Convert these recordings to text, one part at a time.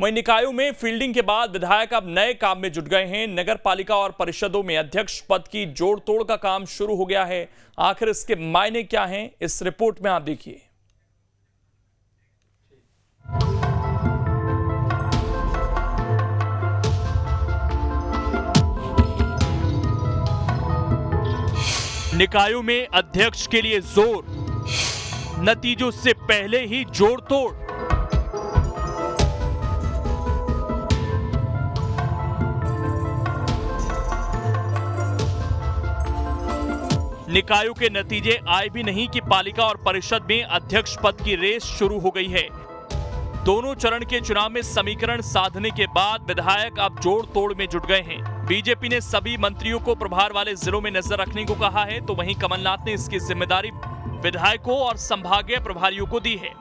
वहीं निकायों में फील्डिंग के बाद विधायक अब नए काम में जुट गए हैं। नगर पालिका और परिषदों में अध्यक्ष पद की जोड़ तोड़ का काम शुरू हो गया है। आखिर इसके मायने क्या हैं, इस रिपोर्ट में आप देखिए। निकायों में अध्यक्ष के लिए जोर, नतीजों से पहले ही जोड़ तोड़। निकायों के नतीजे आए भी नहीं कि पालिका और परिषद में अध्यक्ष पद की रेस शुरू हो गई है। दोनों चरण के चुनाव में समीकरण साधने के बाद विधायक अब जोड़ तोड़ में जुट गए हैं। बीजेपी ने सभी मंत्रियों को प्रभार वाले जिलों में नजर रखने को कहा है, तो वहीं कमलनाथ ने इसकी जिम्मेदारी विधायकों और संभागीय प्रभारियों को दी है।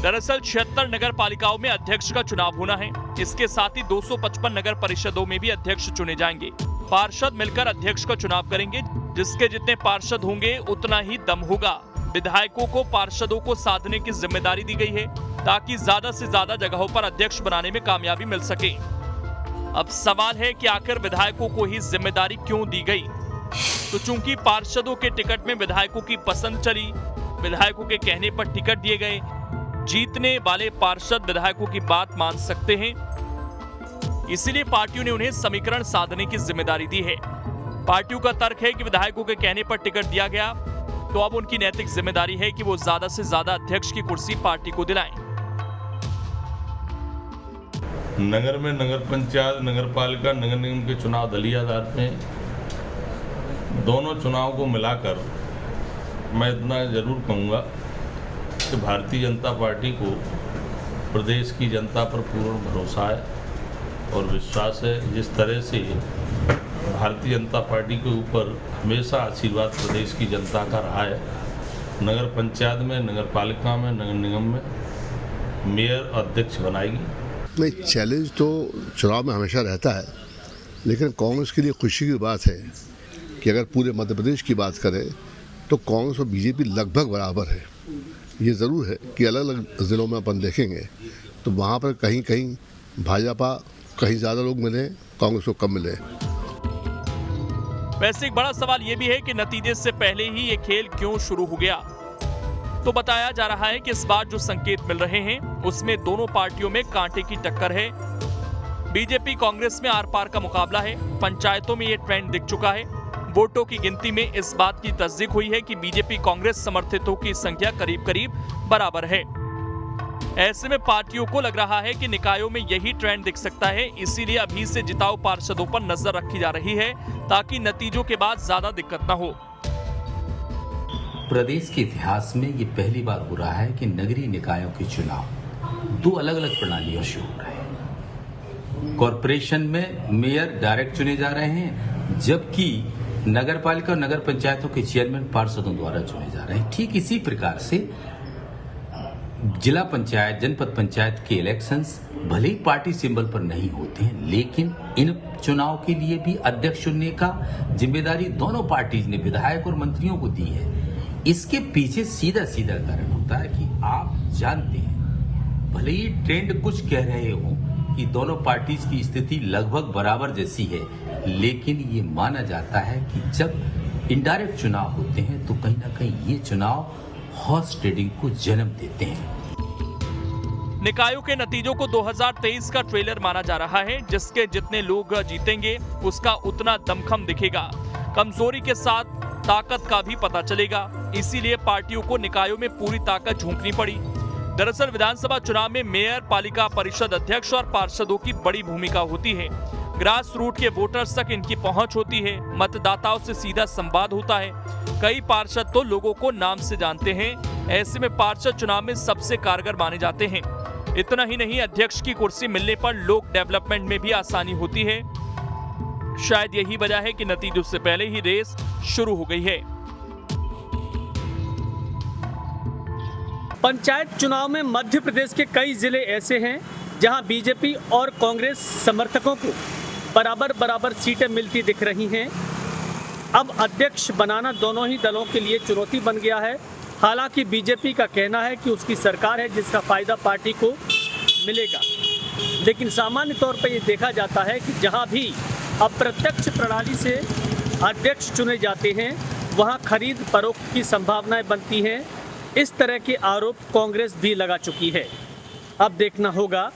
दरअसल 76 नगर पालिकाओं में अध्यक्ष का चुनाव होना है। इसके साथ ही 255 नगर परिषदों में भी अध्यक्ष चुने जाएंगे। पार्षद मिलकर अध्यक्ष का चुनाव करेंगे। जिसके जितने पार्षद होंगे उतना ही दम होगा। विधायकों को पार्षदों को साधने की जिम्मेदारी दी गई है ताकि ज्यादा से ज्यादा जगहों पर अध्यक्ष बनाने में कामयाबी मिल सके। अब सवाल है कि आखिर विधायकों को ही जिम्मेदारी क्यों दी गई? तो चूंकि पार्षदों के टिकट में विधायकों की पसंद चली, विधायकों के कहने पर टिकट दिए गए, जीतने वाले पार्षद विधायकों की बात मान सकते हैं, इसीलिए पार्टियों ने उन्हें समीकरण साधने की जिम्मेदारी दी है। पार्टियों का तर्क है कि विधायकों के कहने पर टिकट दिया गया तो अब उनकी नैतिक जिम्मेदारी है कि वो ज्यादा से ज्यादा अध्यक्ष की कुर्सी पार्टी को दिलाएं। नगर में नगर पंचायत, नगर पालिका, नगर निगम के चुनाव दलीय आधार पे दोनों चुनाव को मिलाकर मैं इतना जरूर कहूँगा कि भारतीय जनता पार्टी को प्रदेश की जनता पर पूर्ण भरोसा है और विश्वास है। जिस तरह से भारतीय जनता पार्टी के ऊपर हमेशा आशीर्वाद प्रदेश की जनता का रहा है, नगर पंचायत में, नगर पालिका में, नगर निगम में मेयर अध्यक्ष बनाएगी। नहीं, चैलेंज तो चुनाव में हमेशा रहता है, लेकिन कांग्रेस के लिए खुशी की बात है कि अगर पूरे मध्य प्रदेश की बात करें तो कांग्रेस और बीजेपी लगभग बराबर है। ये ज़रूर है कि अलग अलग ज़िलों में अपन देखेंगे तो वहाँ पर कहीं कहीं भाजपा कहीं ज़्यादा लोग मिले, कांग्रेस को कम मिले। वैसे एक बड़ा सवाल यह भी है कि नतीजे से पहले ही ये खेल क्यों शुरू हो गया। तो बताया जा रहा है कि इस बार जो संकेत मिल रहे हैं उसमें दोनों पार्टियों में कांटे की टक्कर है। बीजेपी कांग्रेस में आर पार का मुकाबला है। पंचायतों में ये ट्रेंड दिख चुका है। वोटों की गिनती में इस बात की तस्दीक हुई है कि बीजेपी कांग्रेस समर्थितों की संख्या करीब करीब बराबर है। ऐसे में पार्टियों को लग रहा है कि निकायों में यही ट्रेंड दिख सकता है, इसीलिए अभी से जिताऊ पार्षदों पर नजर रखी जा रही है ताकि नतीजों के बाद ज्यादा दिक्कत न हो। प्रदेश के इतिहास में ये पहली बार हो रहा है कि नगरीय निकायों के चुनाव दो अलग अलग प्रणालियों से हो रहे हैं। कॉरपोरेशन में मेयर डायरेक्ट चुने जा रहे हैं, जबकि नगर पालिका और नगर पंचायतों के चेयरमैन पार्षदों द्वारा चुने जा रहे हैं। ठीक इसी प्रकार से जिला पंचायत, जनपद पंचायत के इलेक्शंस भले ही पार्टी सिंबल पर नहीं होते हैं, लेकिन इन चुनाव के लिए भी अध्यक्ष चुनने का जिम्मेदारी दोनों पार्टीज ने विधायक और मंत्रियों को दी है। इसके पीछे सीधा सीधा कारण होता है कि आप जानते हैं, भले ही ट्रेंड कुछ कह रहे हो कि दोनों पार्टीज की स्थिति लगभग बराबर जैसी है, लेकिन ये माना जाता है कि जब इनडायरेक्ट चुनाव होते हैं तो कहीं ना कहीं ये चुनाव हॉर्स ट्रेडिंग को जन्म देते हैं। निकायों के नतीजों को 2023 का ट्रेलर माना जा रहा है। जिसके जितने लोग जीतेंगे उसका उतना दमखम दिखेगा। कमजोरी के साथ ताकत का भी पता चलेगा। इसीलिए पार्टियों को निकायों में पूरी ताकत झोंकनी पड़ी। दरअसल विधानसभा चुनाव में मेयर, पालिका परिषद अध्यक्ष और पार्षदों की बड़ी भूमिका होती है। ग्रास रूट के वोटर्स तक इनकी पहुंच होती है। मतदाताओं से सीधा संवाद होता है। कई पार्षद तो लोगों को नाम से जानते हैं। ऐसे में पार्षद चुनाव में सबसे कारगर माने जाते हैं। इतना ही नहीं, अध्यक्ष की कुर्सी मिलने पर लोक डेवलपमेंट में भी आसानी होती है। शायद यही वजह है कि नतीजों से पहले ही रेस शुरू हो गई है। पंचायत चुनाव में मध्य प्रदेश के कई जिले ऐसे हैं जहां बीजेपी और कांग्रेस समर्थकों को बराबर बराबर सीटें मिलती दिख रही हैं। अब अध्यक्ष बनाना दोनों ही दलों के लिए चुनौती बन गया है। हालांकि बीजेपी का कहना है कि उसकी सरकार है जिसका फायदा पार्टी को मिलेगा। लेकिन सामान्य तौर पर ये देखा जाता है कि जहाँ भी अप्रत्यक्ष प्रणाली से अध्यक्ष चुने जाते हैं वहाँ खरीद फरोख्त की संभावनाएं बनती हैं। इस तरह के आरोप कांग्रेस भी लगा चुकी है। अब देखना होगा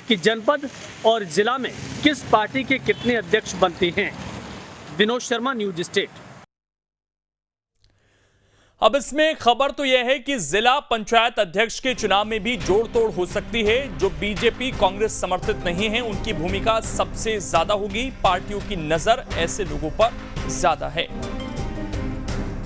कि जनपद और जिला में किस पार्टी के कितने अध्यक्ष बनते हैं। Vinod Sharma, news state. अब इसमें खबर तो यह है कि जिला पंचायत अध्यक्ष के चुनाव में भी जोड़ तोड़ हो सकती है। जो बीजेपी कांग्रेस समर्थित नहीं है उनकी भूमिका सबसे ज्यादा होगी। पार्टियों की नजर ऐसे लोगों पर ज्यादा है।